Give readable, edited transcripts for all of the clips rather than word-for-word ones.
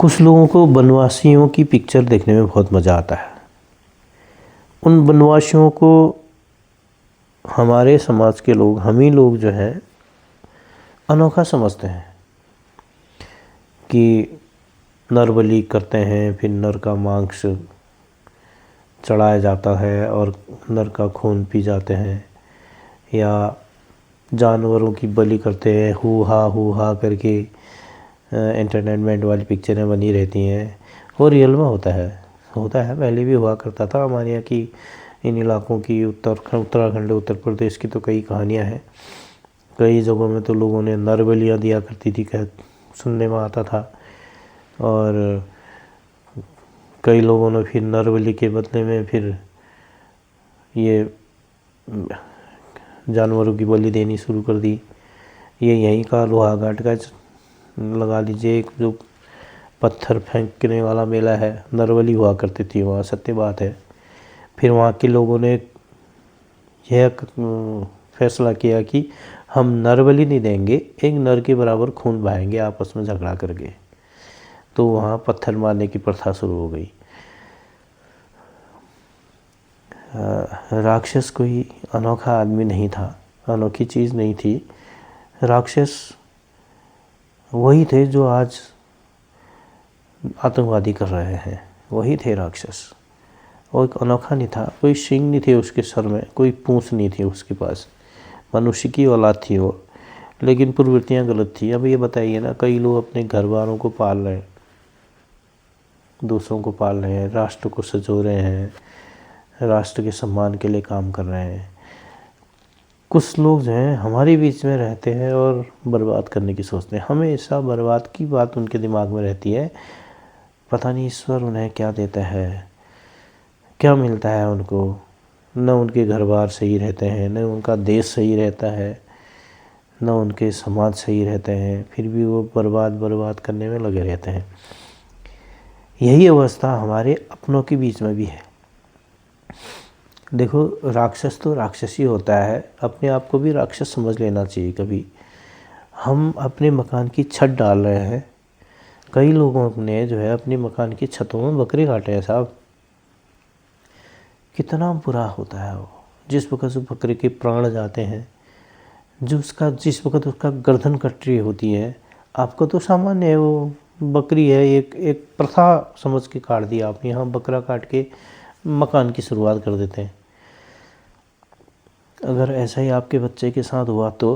कुछ लोगों को वनवासियों की पिक्चर देखने में बहुत मज़ा आता है। उन वनवासियों को हमारे समाज के लोग, हम ही लोग जो हैं अनोखा समझते हैं कि नर बलि करते हैं, फिर नर का मांस चढ़ाया जाता है और नर का खून पी जाते हैं, या जानवरों की बलि करते हैं, हू हा करके एंटरटेनमेंट वाली पिक्चरें बनी रहती हैं। वो रियल में होता है पहले भी हुआ करता था। हमारे यहाँ की इन इलाकों की उत्तराखंड उत्तर प्रदेश की तो कई कहानियाँ हैं। कई जगहों में तो लोगों ने नर बलियाँ दिया करती थी, कह सुनने में आता था। और कई लोगों ने फिर नर बलि के बदले में फिर ये जानवरों की बलि देनी शुरू कर दी। ये यहीं का लोहाघाट का लगा लीजिए, एक जो पत्थर फेंकने वाला मेला है, नरबली हुआ करती थी वहाँ, सत्य बात है। फिर वहाँ के लोगों ने यह फैसला किया कि हम नरबली नहीं देंगे, एक नर के बराबर खून बहाएंगे आपस में झगड़ा करके। तो वहाँ पत्थर मारने की प्रथा शुरू हो गई। राक्षस कोई अनोखा आदमी नहीं था, अनोखी चीज़ नहीं थी। राक्षस वही थे जो आज आतंकवादी कर रहे हैं, वही थे राक्षस। और एक अनोखा नहीं था, कोई सींग नहीं थे उसके सर में, कोई पूंछ नहीं थी उसके पास, मनुष्य की औलाद थी वो, लेकिन प्रवृत्तियाँ गलत थी। अब ये बताइए ना, कई लोग अपने घर वालों को पाल रहे हैं, दूसरों को पाल रहे हैं, राष्ट्र को सजो रहे हैं, राष्ट्र के सम्मान के लिए काम कर रहे हैं। कुछ लोग जो हैं हमारे बीच में रहते हैं और बर्बाद करने की सोचते हैं। हमेशा बर्बाद की बात उनके दिमाग में रहती है। पता नहीं ईश्वर उन्हें क्या देता है, क्या मिलता है उनको। न उनके घर बार सही रहते हैं, न उनका देश सही रहता है, न उनके समाज सही रहते हैं, फिर भी वो बर्बाद करने में लगे रहते हैं। यही अवस्था हमारे अपनों के बीच में भी है। देखो, राक्षस तो राक्षस ही होता है, अपने आप को भी राक्षस समझ लेना चाहिए कभी। हम अपने मकान की छत डाल रहे हैं, कई लोगों ने जो है अपने मकान की छतों में बकरे काटे हैं साहब। कितना बुरा होता है वो। जिस वक्त उस बकरे के प्राण जाते हैं, जिस वक्त उसका गर्दन कट रही होती है, आपको तो सामान्य है, वो बकरी है, एक प्रथा समझ के काट दिया आपने। यहाँ बकरा काट के मकान की शुरुआत कर देते हैं। अगर ऐसा ही आपके बच्चे के साथ हुआ तो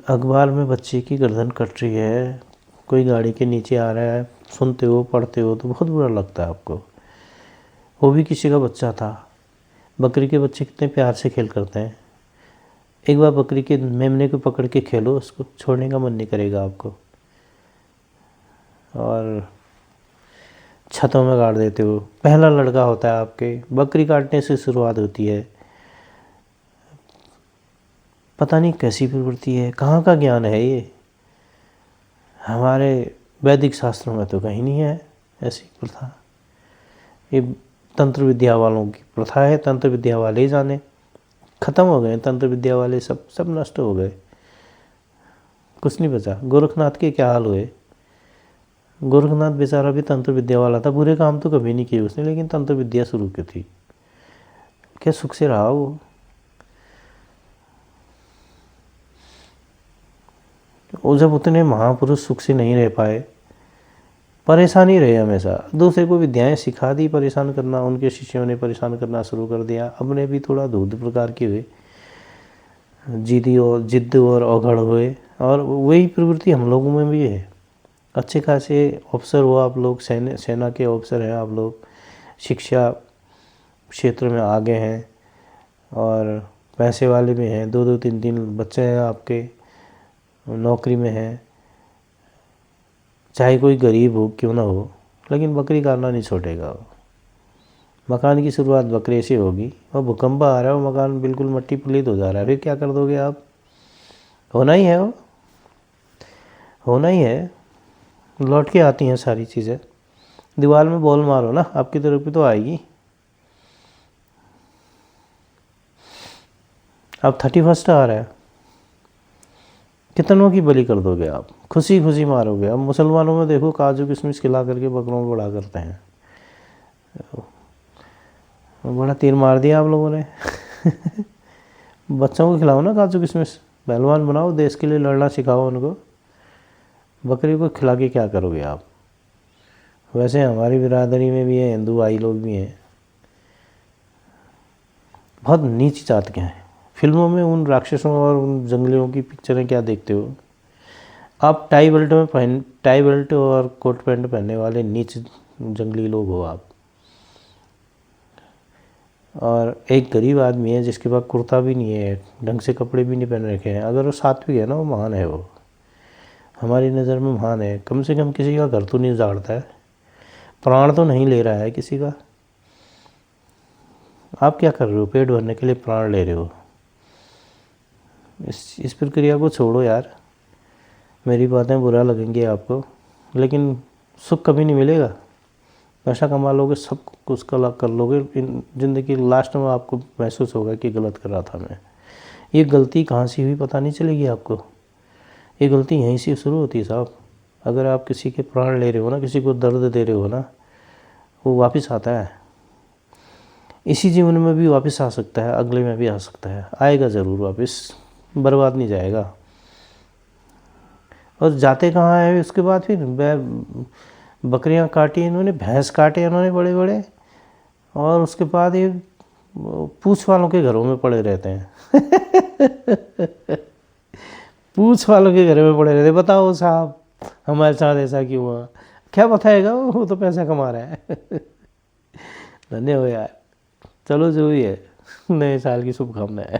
अखबार में बच्चे की गर्दन कट रही है, कोई गाड़ी के नीचे आ रहा है, सुनते हो पढ़ते हो तो बहुत बुरा लगता है आपको। वो भी किसी का बच्चा था। बकरी के बच्चे कितने प्यार से खेल करते हैं। एक बार बकरी के मेमने को पकड़ के खेलो, उसको छोड़ने का मन नहीं करेगा आपको। और छतों में काट देते हो। पहला लड़का होता है आपके, बकरी काटने से शुरुआत होती है। पता नहीं कैसी प्रवृत्ति है, कहाँ का ज्ञान है ये। हमारे वैदिक शास्त्रों में तो कहीं नहीं है ऐसी प्रथा। ये तंत्र विद्या वालों की प्रथा है, तंत्र विद्या वाले ही जाने। ख़त्म हो गए तंत्र विद्या वाले, सब नष्ट हो गए, कुछ नहीं बचा। गोरखनाथ के क्या हाल हुए। गोरखनाथ बेचारा भी तंत्र विद्या वाला था, बुरे काम तो कभी नहीं किए उसने, लेकिन तंत्र विद्या शुरू की थी। क्या सुख से रहा वो। जब उतने महापुरुष सुख से नहीं रह पाए, परेशान ही रहे हमेशा, दूसरे को विद्याएं सिखा दी, परेशान करना, उनके शिष्यों ने परेशान करना शुरू कर दिया। अपने भी थोड़ा दूध प्रकार के हुए, जिद्द और अवघड़ हुए, और वही प्रवृत्ति हम लोगों में भी है। अच्छे खासे अफसर हो आप लोग, सेना के अफसर हैं आप लोग, शिक्षा क्षेत्र में आगे हैं और पैसे वाले भी हैं, 2-2 3-3 बच्चे हैं आपके, नौकरी में हैं, चाहे कोई गरीब हो क्यों ना हो, लेकिन बकरी काटना नहीं छोड़ेगा वो। मकान की शुरुआत बकरे से होगी, और भूकंप आ रहा है, वो मकान बिल्कुल मट्टी पलीत हो जा रहा है, फिर क्या कर दोगे आप। होना ही है, वो होना ही है, लौट के आती हैं सारी चीज़ें। दीवार में बॉल मारो ना, आपकी तरफ भी तो आएगी। अब 31 आ रहा है, कितनों की बलि कर दोगे आप, खुशी खुशी मारोगे। अब मुसलमानों में देखो काजू किशमिश खिला करके बकरों में बड़ा करते हैं। बड़ा तीर मार दिया आप लोगों ने। बच्चों को खिलाओ ना काजू किशमिश, पहलवान बनाओ, देश के लिए लड़ना सिखाओ उनको। बकरी को खिला के क्या करोगे आप। वैसे हमारी बिरादरी में भी है, हिंदू भाई लोग भी हैं, बहुत नीच जात के हैं। फिल्मों में उन राक्षसों और उन जंगलियों की पिक्चरें क्या देखते हो आप। टाई बेल्ट और कोट पैंट पहनने वाले नीच जंगली लोग हो आप। और एक गरीब आदमी है जिसके पास कुर्ता भी नहीं है, ढंग से कपड़े भी नहीं पहन रखे हैं, अगर वो सात्विक है ना, वो महान है। वो हमारी नज़र में महान है। कम से कम किसी का घर तो नहीं उजाड़ता है, प्राण तो नहीं ले रहा है किसी का। आप क्या कर रहे हो, पेट भरने के लिए प्राण ले रहे हो। इस प्रक्रिया को छोड़ो यार। मेरी बातें बुरा लगेंगी आपको, लेकिन सुख कभी नहीं मिलेगा। पैसा कमा लोगे, सब कुछ कर लोगे, ज़िंदगी लास्ट में आपको महसूस होगा कि गलत कर रहा था मैं। ये गलती कहाँ से हुई पता नहीं चलेगी आपको। ये गलती यहीं से शुरू होती है साहब। अगर आप किसी के प्राण ले रहे हो ना, किसी को दर्द दे रहे हो ना, वो वापस आता है। इसी जीवन में भी वापस आ सकता है, अगले में भी आ सकता है, आएगा ज़रूर वापस, बर्बाद नहीं जाएगा। और जाते कहाँ है उसके बाद फिर बकरियां काटी इन्होंने, भैंस काटे इन्होंने बड़े बड़े, और उसके बाद ये पूछ वालों के घरों में पड़े रहते हैं। पूछ वालों के घर में पड़े रहते। बताओ साहब हमारे साथ ऐसा क्यों हुआ, क्या बताएगा वो तो पैसा कमा रहा है। धन्यवाद यार। चलो जो भी है, नए साल की शुभकामनाएं।